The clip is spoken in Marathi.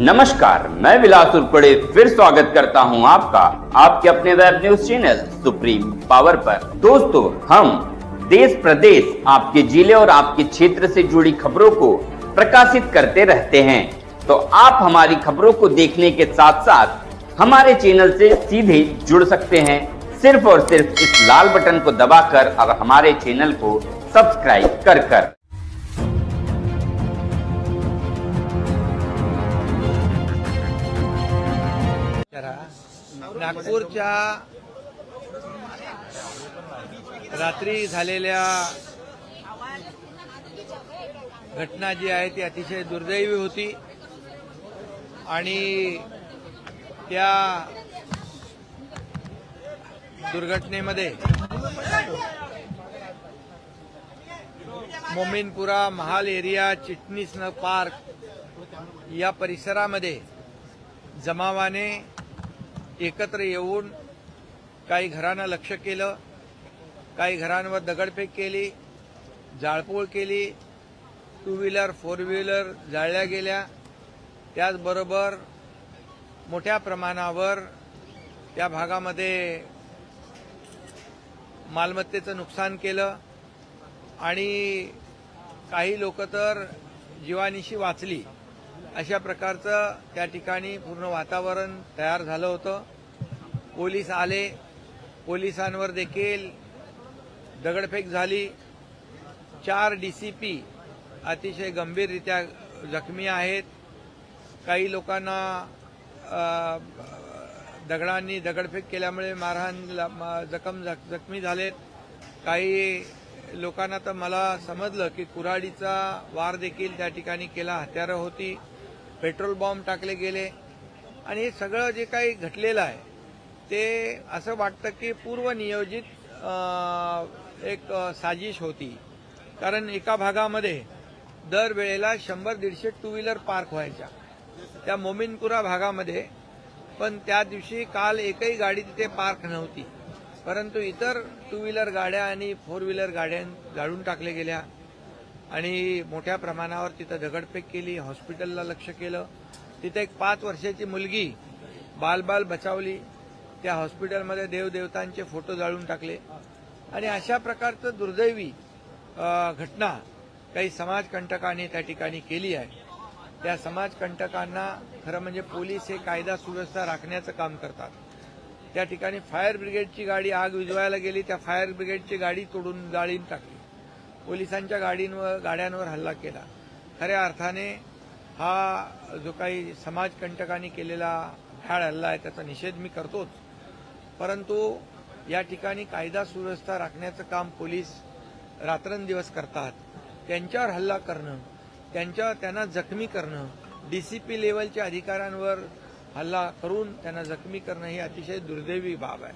नमस्कार, मैं विलास उर्पड़े फिर स्वागत करता हूं आपका आपके अपने web news channel supreme power पर। दोस्तों, हम देश प्रदेश, आपके जिले और आपके क्षेत्र से जुड़ी खबरों को प्रकाशित करते रहते हैं। तो आप हमारी खबरों को देखने के साथ साथ हमारे चैनल से सीधे जुड़ सकते हैं, सिर्फ और सिर्फ इस लाल बटन को दबाकर और हमारे चैनल को सब्सक्राइब कर। नागपूरच्या रात्री झालेल्या घटना जी आहे ती अतिशय दुर्दैवी होती आणि त्या दुर्घटनेमध्ये मोमीनपुरा, महाल एरिया, चिटणीस पार्क या परिसरामध्ये जमावाने एकत्र येऊन काही घरांना लक्ष्य केलं, काही घरांवर दगडफेक केली, जाळपोळ केली, टू व्हीलर, फोर व्हीलर जाळल्या गेल्या। त्याचबरोबर मोठ्या प्रमाणावर त्या भागामध्ये मालमत्तेचं नुकसान केलं आणि काही लोक तर जीवानिशी वाचली। अशा प्रकारचं त्या ठिकाणी पूर्ण वातावरण तयार झालं होतं। पोलीस आले, पोलिसांवर देखील दगडफेक झाली। 4 डीसीपी अतिशय गंभीररित्या जखमी आहेत। काही लोकांना दगडांनी दगडफेक केल्यामुळे मारहाण जखमी झालेत। काही लोकांना तर मला समजलं की कुऱ्हाडीचा वार देखील त्या ठिकाणी केला, हत्यारं होती, पेट्रोल बॉम्ब टाकले गेले आणि हे सगळं जे काही घडलेलं आहे ते असं वाटतं की पूर्वनियोजित एक साजिश होती। कारण एका भागामध्ये दरवेळेला 100-150 टू व्हीलर पार्क व्हायच्या त्या मोमीनपुरा भागामध्ये, पण त्या दिवशी काल एकही गाडी तिथे पार्क नव्हती, परंतु इतर टू व्हीलर गाड्या आणि फोर व्हीलर गाड्या जाळून टाकल्या गेल्या आणि मोठ्या प्रमाणावर तिथं दगडफेक केली, हॉस्पिटलला लक्ष केलं। तिथे एक 5 वर्षाची मुलगी बाल बचावली, त्या हॉस्पिटलमध्ये देवदेवतांचे फोटो जाळून टाकले आणि अशा प्रकारचं दुर्दैवी घटना काही समाजकंटकांनी त्या ठिकाणी केली आहे। त्या समाजकंटकांना खरं म्हणजे पोलीस हे कायदा सुव्यवस्था राखण्याचं काम करतात। त्या ठिकाणी फायर ब्रिगेडची गाडी आग विझवायला गेली, त्या फायर ब्रिगेडची गाडी तोडून जाळून टाकली, पोलिसांच्या गाड्यांवर हल्ला केला। खऱ्या अर्थाने हा जो काही समाजकंटकांनी केलेला भ्याड हल्ला आहे त्याचा निषेध मी करतोच, परंतु या ठिकाणी कायदा सुव्यवस्था राखण्याचं काम पोलीस रात्रंदिवस करतात। त्यांच्यावर हल्ला करणं, त्यांना जखमी करणं, डीसीपी लेवलच्या अधिकाऱ्यांवर हल्ला करून त्यांना जखमी करणं ही अतिशय दुर्दैवी बाब आहे।